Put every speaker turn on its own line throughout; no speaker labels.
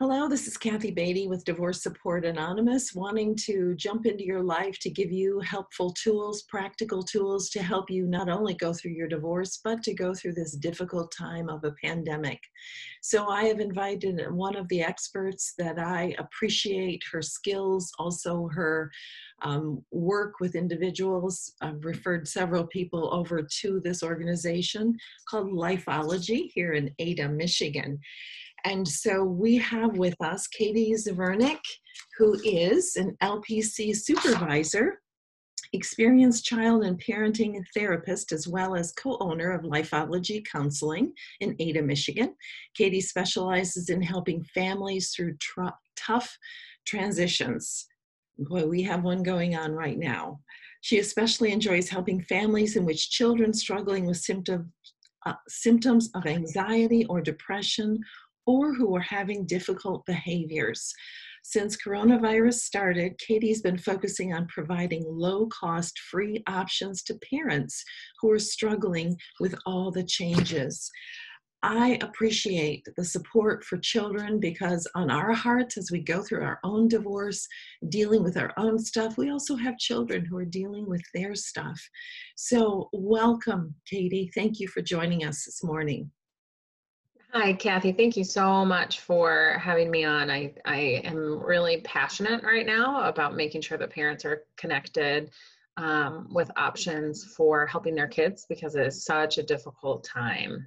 Hello, this is Kathy Beatty with Divorce Support Anonymous, wanting to jump into your life to give you helpful tools, practical tools to help you not only go through your divorce, but to go through this difficult time of a pandemic. So I have invited one of the experts that I appreciate her skills, also her work with individuals. I've referred several people over to this organization called Lifeology here in Ada, Michigan. And so we have with us Katie Zuvernik, who is an LPC supervisor, experienced child and parenting therapist, as well as co-owner of Lifeology Counseling in Ada, Michigan. Katie specializes in helping families through tough transitions. Boy, we have one going on right now. She especially enjoys helping families in which children struggling with symptoms of anxiety or depression, or who are having difficult behaviors. Since coronavirus started, Katie's been focusing on providing low-cost, free options to parents who are struggling with all the changes. I appreciate the support for children because on our hearts, as we go through our own divorce, dealing with our own stuff, we also have children who are dealing with their stuff. So welcome, Katie. Thank you for joining us this morning.
Hi, Kathy. Thank you so much for having me on. I am really passionate right now about making sure that parents are connected with options for helping their kids because it is such a difficult time.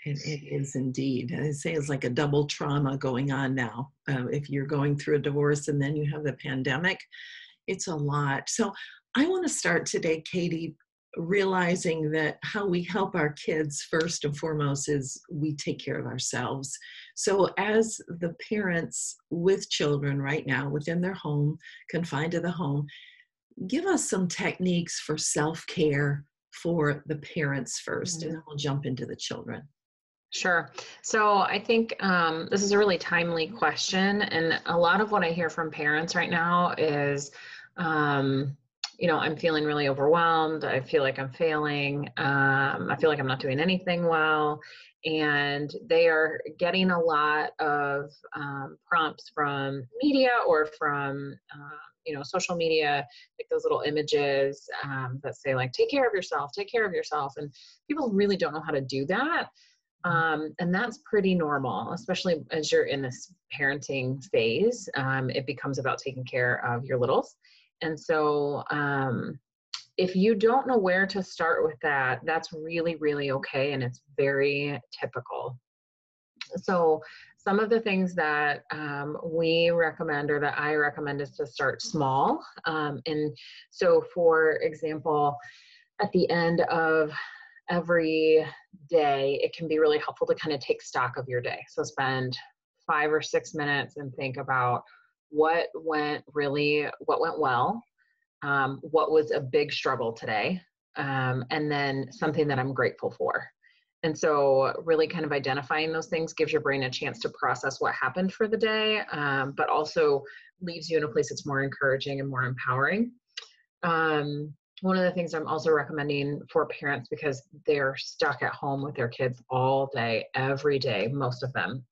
It is indeed. I say it's like a double trauma going on now. If you're going through a divorce and then you have the pandemic, it's a lot. So I want to start today, Katie, realizing that how we help our kids first and foremost is we take care of ourselves. So as the parents with children right now within their home, confined to the home, give us some techniques for self-care for the parents first, and then we'll jump into the children.
Sure. So I think this is a really timely question. And a lot of what I hear from parents right now is, I'm feeling really overwhelmed. I feel like I'm failing. I feel like I'm not doing anything well. And they are getting a lot of prompts from media or from, social media, like those little images that say like, take care of yourself, take care of yourself. And people really don't know how to do that. And that's pretty normal, especially as you're in this parenting phase. It becomes about taking care of your littles. And so if you don't know where to start with that, that's really, really okay. And it's very typical. So some of the things that we recommend or that I recommend is to start small. And so, for example, at the end of every day, it can be really helpful to kind of take stock of your day. So spend 5 or 6 minutes and think about what went well, what was a big struggle today, and then something that I'm grateful for. And so really kind of identifying those things gives your brain a chance to process what happened for the day, but also leaves you in a place that's more encouraging and more empowering. One of the things I'm also recommending for parents, because they're stuck at home with their kids all day, every day, most of them.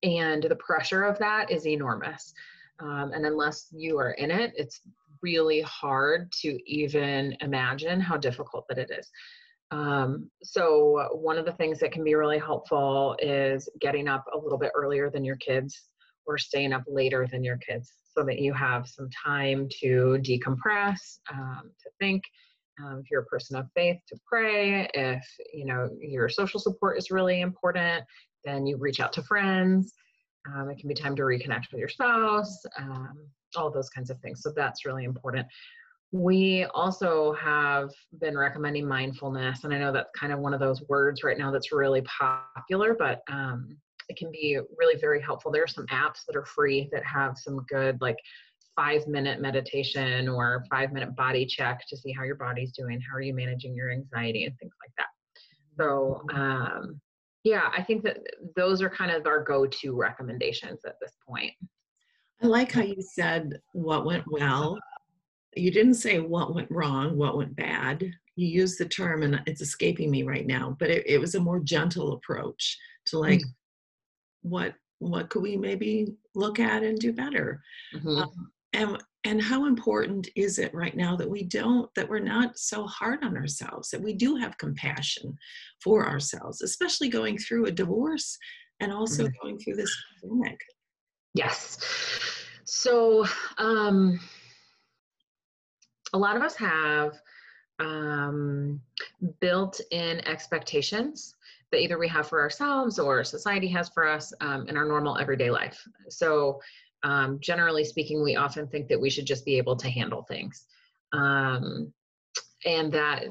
And the pressure of that is enormous. And unless you are in it, it's really hard to even imagine how difficult that it is. So one of the things that can be really helpful is getting up a little bit earlier than your kids or staying up later than your kids so that you have some time to decompress, to think. If you're a person of faith, to pray. If your social support is really important, then you reach out to friends. It can be time to reconnect with your spouse, all those kinds of things. So that's really important. We also have been recommending mindfulness, and I know that's kind of one of those words right now that's really popular, but it can be really very helpful. There are some apps that are free that have some good, like 5-minute meditation or 5-minute body check to see how your body's doing, how are you managing your anxiety and things like that. So I think that those are kind of our go-to recommendations at this point.
I like how you said what went well. You didn't say what went wrong, what went bad. You used the term, and it's escaping me right now, but it was a more gentle approach to like, what could we maybe look at and do better?
Hmm.
And how important is it right now that we're not so hard on ourselves, that we do have compassion for ourselves, especially going through a divorce and also going through this pandemic?
Yes. So, um, a lot of us have um, built-in expectations that either we have for ourselves or society has for us in our normal everyday life. So, generally speaking, we often think that we should just be able to handle things. Um, and that,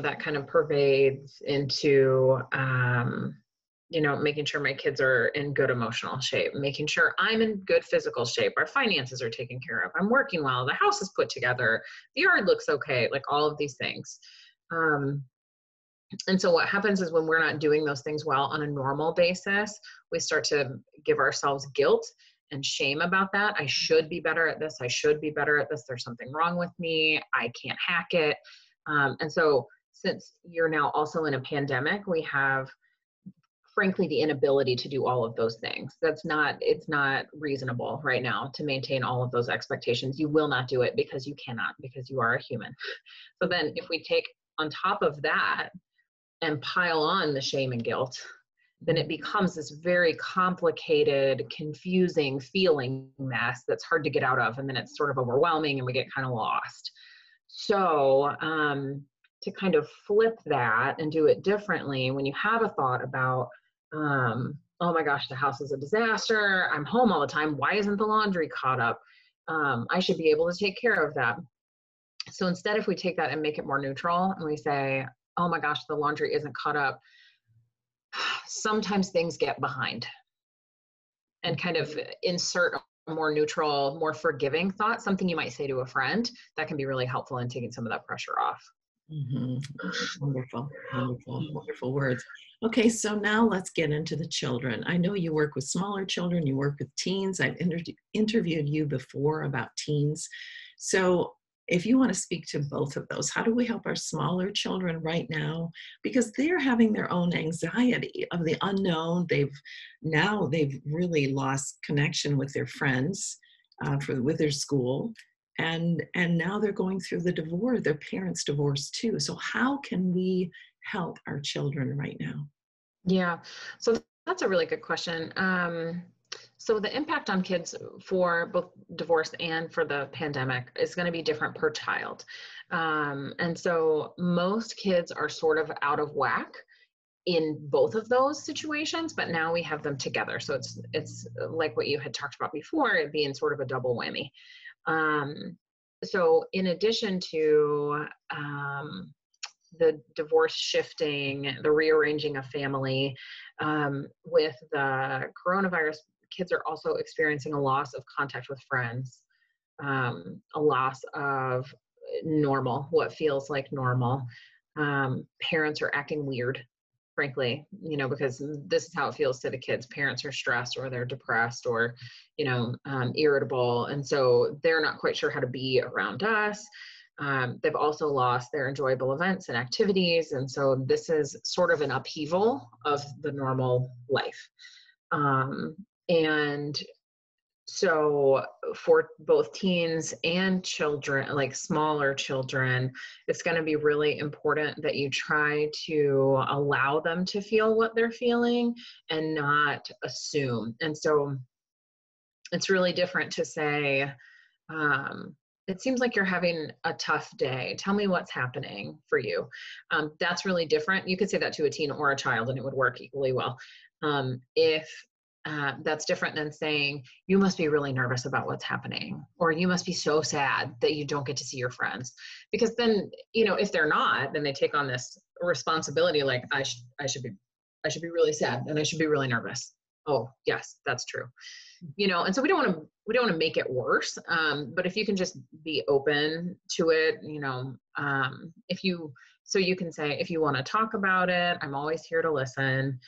that kind of pervades into, making sure my kids are in good emotional shape, making sure I'm in good physical shape, our finances are taken care of, I'm working well, the house is put together, the yard looks okay, like all of these things. um, and so what happens is when we're not doing those things well on a normal basis, we start to give ourselves guilt and shame about that. I should be better at this. I should be better at this. There's something wrong with me. I can't hack it. And so since you're now also in a pandemic, we have frankly the inability to do all of those things. It's not reasonable right now to maintain all of those expectations. You will not do it because you cannot, because you are a human. So then if we take on top of that and pile on the shame and guilt, then it becomes this very complicated, confusing feeling mess that's hard to get out of. And then it's sort of overwhelming and we get kind of lost. So, to kind of flip that and do it differently, when you have a thought about, oh my gosh, the house is a disaster, I'm home all the time, why isn't the laundry caught up? I should be able to take care of that. So instead, if we take that and make it more neutral and we say, oh my gosh, the laundry isn't caught up, sometimes things get behind, and kind of insert a more neutral, more forgiving thought, something you might say to a friend that can be really helpful in taking some of that pressure off.
Mm-hmm. Wonderful, wonderful, wonderful words. Okay, so now let's get into the children. I know you work with smaller children, you work with teens. I've interviewed you before about teens. So if you want to speak to both of those, how do we help our smaller children right now? Because they're having their own anxiety of the unknown. They've really lost connection with their friends, with their school. And now they're going through the divorce, their parents' divorce too. So how can we help our children right now?
Yeah, so that's a really good question. So the impact on kids for both divorce and for the pandemic is going to be different per child. And so most kids are sort of out of whack in both of those situations, but now we have them together. So it's like what you had talked about before, it being sort of a double whammy. So in addition to the divorce shifting, the rearranging of family, with the coronavirus, kids are also experiencing a loss of contact with friends, a loss of normal, what feels like normal. Parents are acting weird, frankly, because this is how it feels to the kids. Parents are stressed or they're depressed or, irritable. And so they're not quite sure how to be around us. They've also lost their enjoyable events and activities. And so this is sort of an upheaval of the normal life. And so for both teens and children, like smaller children, it's going to be really important that you try to allow them to feel what they're feeling and not assume. And so it's really different to say, it seems like you're having a tough day. Tell me what's happening for you. That's really different. You could say that to a teen or a child and it would work equally well. If that's different than saying, you must be really nervous about what's happening, or you must be so sad that you don't get to see your friends. Because then, if they're not, then they take on this responsibility, like I should be really sad and I should be really nervous. Oh, yes, that's true. And so we don't want to make it worse. But if you can just be open to it, so you can say, if you want to talk about it, I'm always here to listen.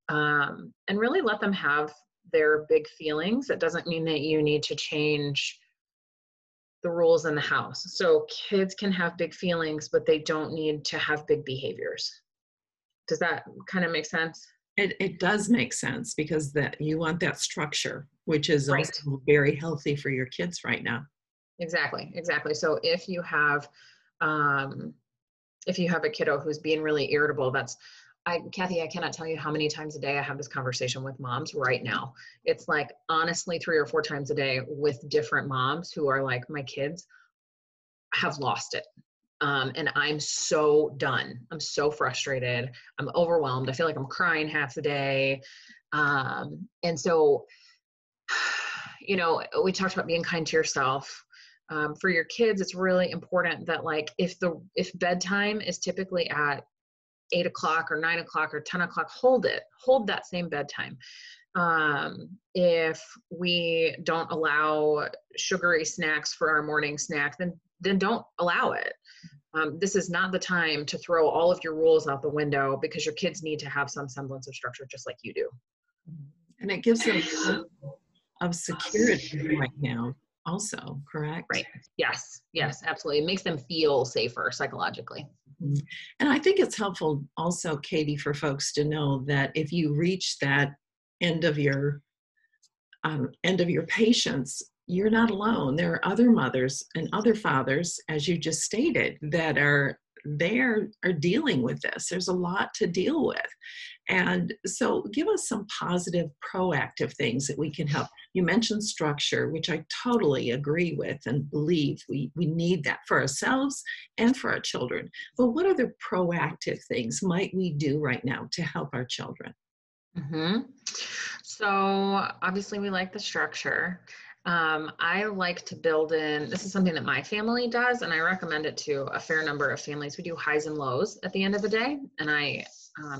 And really let them have their big feelings. It doesn't mean that you need to change the rules in the house. So kids can have big feelings, but they don't need to have big behaviors. Does that kind of make sense?
It does make sense because that you want that structure, which is
Right.
also very healthy for your kids right now.
Exactly. Exactly. So um, if you have a kiddo who's being really irritable, Kathy, I cannot tell you how many times a day I have this conversation with moms right now. It's like, honestly, 3 or 4 times a day with different moms who are like, my kids have lost it. And I'm so done. I'm so frustrated. I'm overwhelmed. I feel like I'm crying half the day. And so, we talked about being kind to yourself. For your kids, it's really important that, like, if bedtime is typically at 8 o'clock or 9 o'clock or 10 o'clock, hold that same bedtime. If we don't allow sugary snacks for our morning snack, then don't allow it. This is not the time to throw all of your rules out the window, because your kids need to have some semblance of structure just like you do.
And it gives them a sense of security right now also, correct?
Right. Yes, absolutely. It makes them feel safer psychologically.
Mhm. And I think it's helpful also, Katie, for folks to know that if you reach that end of your patience, you're not alone. There are other mothers and other fathers, as you just stated, that are dealing with this. There's a lot to deal with. And so give us some positive, proactive things that we can help. You mentioned structure, which I totally agree with and believe we need that for ourselves and for our children. But what other proactive things might we do right now to help our children?
Mm-hmm. So obviously we like the structure. I like to build in, this is something that my family does, and I recommend it to a fair number of families. We do highs and lows at the end of the day, and I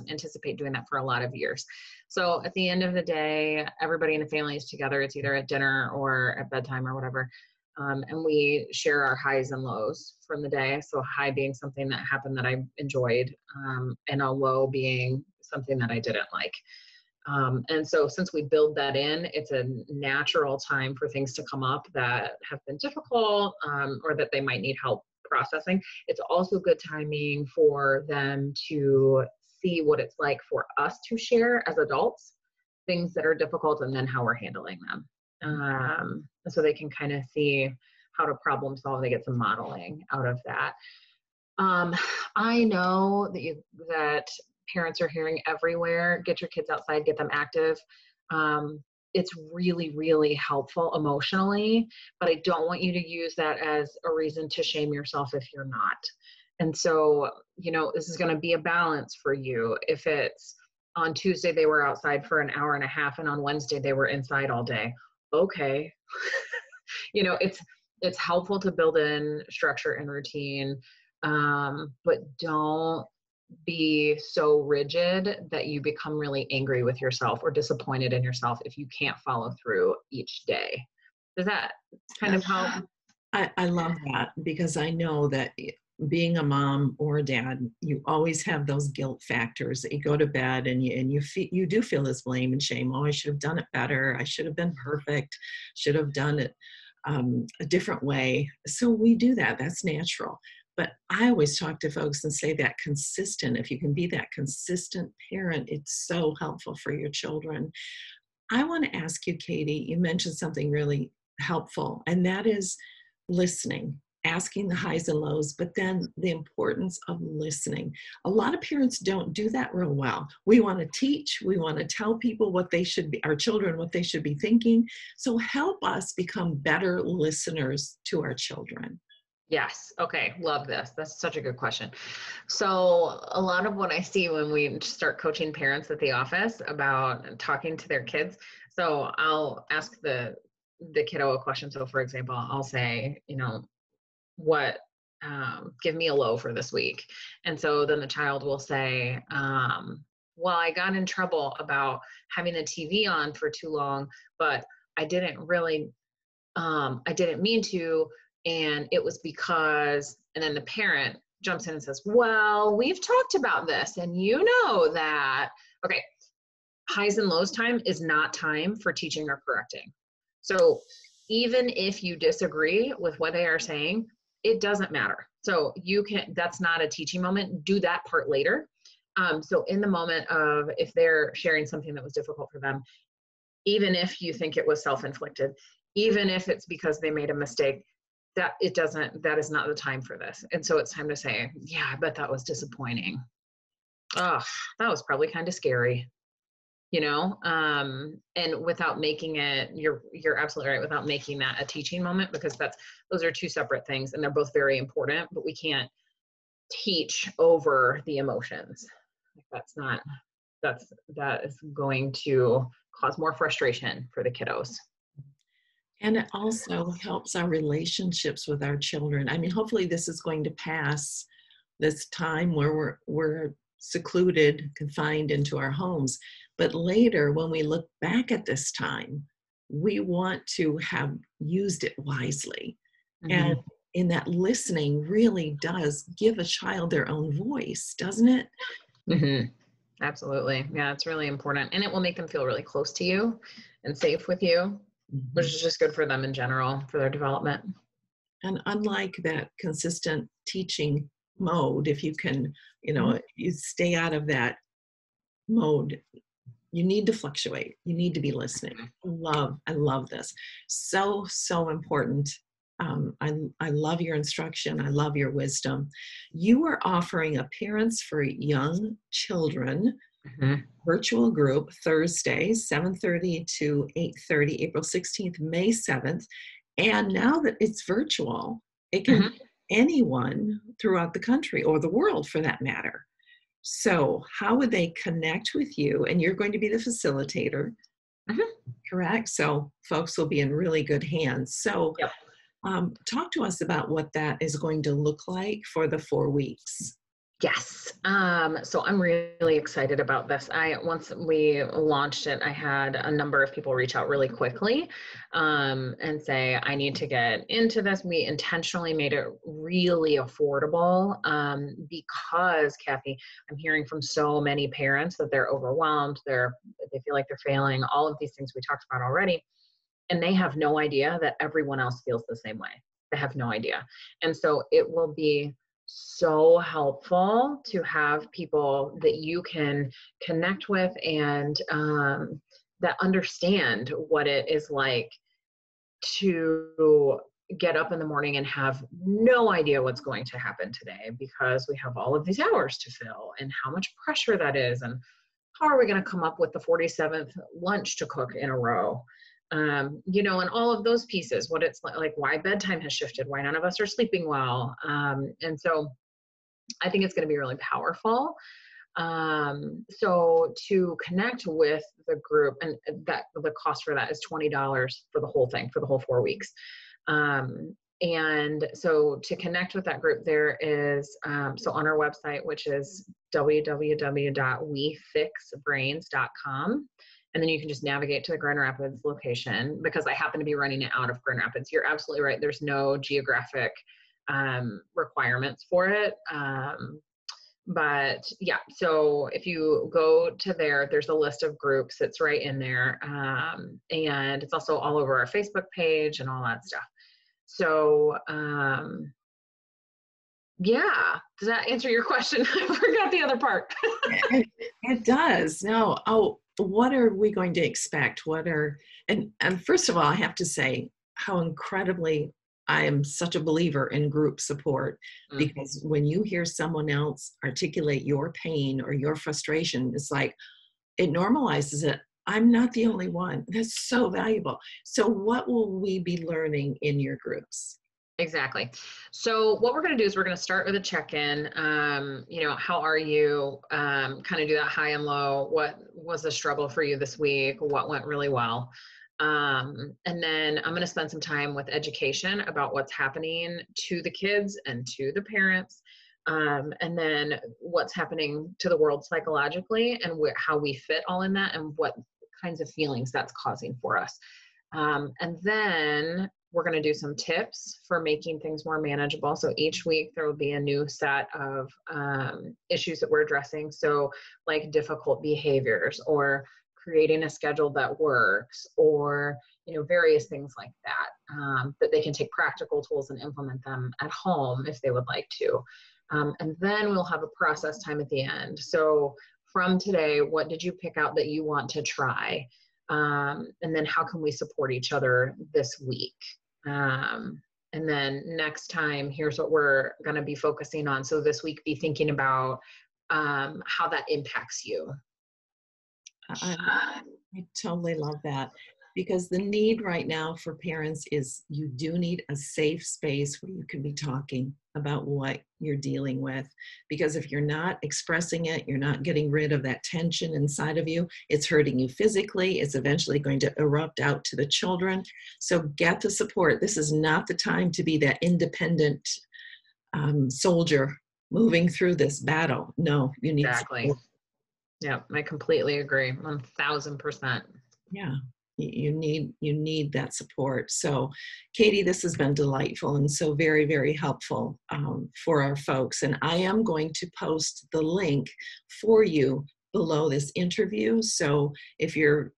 anticipate doing that for a lot of years. So at the end of the day, everybody in the family is together. It's either at dinner or at bedtime or whatever. And we share our highs and lows from the day. So high being something that happened that I enjoyed, and a low being something that I didn't like. And so since we build that in, it's a natural time for things to come up that have been difficult, or that they might need help processing. It's also good timing for them to see what it's like for us to share as adults, things that are difficult, and then how we're handling them. So they can kind of see how to problem solve. They get some modeling out of that. I know that parents are hearing everywhere, get your kids outside, get them active. It's really, really helpful emotionally, but I don't want you to use that as a reason to shame yourself if you're not. And so, this is going to be a balance for you. If it's on Tuesday, they were outside for an hour and a half, and on Wednesday, they were inside all day. Okay. It's helpful to build in structure and routine. But don't be so rigid that you become really angry with yourself or disappointed in yourself if you can't follow through each day. Does that kind of help?
I love that, because I know that being a mom or a dad, you always have those guilt factors that you go to bed and you do feel this blame and shame. Oh, I should have done it better. I should have been perfect. Should have done it a different way. So we do that. That's natural. But I always talk to folks and say that if you can be that consistent parent, it's so helpful for your children. I want to ask you, Katie, you mentioned something really helpful, and that is listening, asking the highs and lows, but then the importance of listening. A lot of parents don't do that real well. We want to teach, we want to tell people our children what they should be thinking. So help us become better listeners to our children.
Yes. Okay. Love this. That's such a good question. So a lot of what I see when we start coaching parents at the office about talking to their kids. So I'll ask the kiddo a question. So for example, I'll say, what, give me a low for this week. And so then the child will say, well, I got in trouble about having the TV on for too long, but I didn't mean to. And it was because, and then the parent jumps in and says, well, we've talked about this and you know that. Okay, highs and lows time is not time for teaching or correcting. So even if you disagree with what they are saying, it doesn't matter. So that's not a teaching moment. Do that part later. So in the moment of, if they're sharing something that was difficult for them, even if you think it was self-inflicted, even if it's because they made a mistake, that is not the time for this. And so it's time to say, yeah, I bet that was disappointing. Oh, that was probably kind of scary, and without making it, you're absolutely right, without making that a teaching moment, because those are two separate things, and they're both very important, but we can't teach over the emotions. That is going to cause more frustration for the kiddos.
And it also helps our relationships with our children. I mean, hopefully this is going to pass, this time where we're secluded, confined into our homes. But later, when we look back at this time, we want to have used it wisely.
Mm-hmm.
And in that, listening really does give a child their own voice, doesn't it?
Mm-hmm. Absolutely. Yeah, it's really important. And it will make them feel really close to you and safe with you, which is just good for them in general, for their development.
And unlike that consistent teaching mode, if you can, you stay out of that mode, you need to fluctuate. You need to be listening. I love this. So, so important. I love your instruction. I love your wisdom. You are offering a Parents for Young Children virtual group Thursday, 7:30 to 8:30, April 16th, May 7th. And now that it's virtual, it can be anyone throughout the country, or the world for that matter. So how would they connect with you? And you're going to be the facilitator, correct? So folks will be in really good hands. So
Yep.
Talk to us about what that is going to look like for the 4 weeks.
Yes. So I'm really excited about this. Once we launched it, I had a number of people reach out really quickly and say, I need to get into this. We intentionally made it really affordable because, Kathy, I'm hearing from so many parents that they're overwhelmed. They feel like they're failing, all of these things we talked about already. And they have no idea that everyone else feels the same way. They have no idea. And so it will be so helpful to have people that you can connect with and that understand what it is like to get up in the morning and have no idea what's going to happen today, because we have all of these hours to fill, and how much pressure that is, and how are we going to come up with the 47th lunch to cook in a row. And all of those pieces, what it's like why bedtime has shifted, why none of us are sleeping well. And so I think it's going to be really powerful. So to connect with the group, and that the cost for that is $20 for the whole thing, for the whole 4 weeks. And so to connect with that group, there is, so on our website, which is www.wefixbrains.com. And then you can just navigate to the Grand Rapids location, because I happen to be running it out of Grand Rapids. You're absolutely right. There's no geographic requirements for it. But yeah, so if you go to there's a list of groups that's right in there. And it's also all over our Facebook page and all that stuff. So yeah, does that answer your question? I forgot the other part.
It does. No. Oh, what are we going to expect? And first of all, I have to say how incredibly I am such a believer in group support, because when you hear someone else articulate your pain or your frustration, it's like it normalizes it. I'm not the only one. That's so valuable. So what will we be learning in your groups?
Exactly. So what we're going to do is we're going to start with a check-in. How are you? Kind of do that high and low. What was the struggle for you this week? What went really well? And then I'm going to spend some time with education about what's happening to the kids and to the parents. And then what's happening to the world psychologically, and how we fit all in that, and what kinds of feelings that's causing for us. And then we're going to do some tips for making things more manageable. So each week there will be a new set of issues that we're addressing. So like difficult behaviors, or creating a schedule that works, or various things like that, that they can take practical tools and implement them at home if they would like to. And then we'll have a process time at the end. So from today, what did you pick out that you want to try? And then how can we support each other this week? And then next time, here's what we're going to be focusing on. So this week, be thinking about how that impacts you.
I totally love that, because the need right now for parents is you do need a safe space where you can be talking about what you're dealing with. Because if you're not expressing it, you're not getting rid of that tension inside of you, it's hurting you physically. It's eventually going to erupt out to the children. So get the support. This is not the time to be that independent soldier moving through this battle. No, you need
Exactly.
support.
Yeah, I completely agree. 1000%.
Yeah, you need that support. So Katie, this has been delightful and so very, very helpful for our folks. And I am going to post the link for you below this interview. So if you're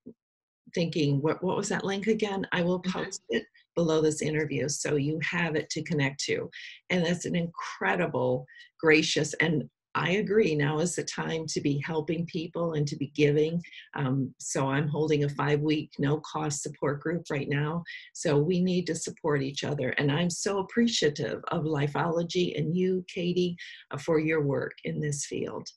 thinking, what was that link again? I will post it below this interview so you have it to connect to. And that's an incredible, gracious, and I agree, now is the time to be helping people and to be giving. So I'm holding a 5-week no-cost support group right now. So we need to support each other. And I'm so appreciative of Lifeology and you, Katie, for your work in this field.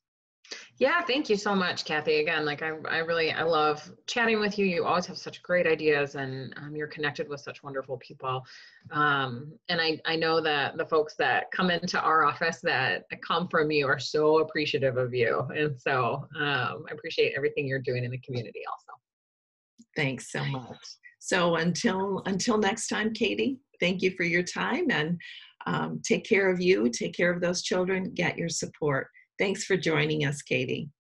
Yeah, thank you so much, Kathy. Again, like I love chatting with you. You always have such great ideas, and you're connected with such wonderful people. And I know that the folks that come into our office that come from you are so appreciative of you. And so I appreciate everything you're doing in the community also.
Thanks so much. So until next time, Katie, thank you for your time, and take care of you, take care of those children, get your support. Thanks for joining us, Katie.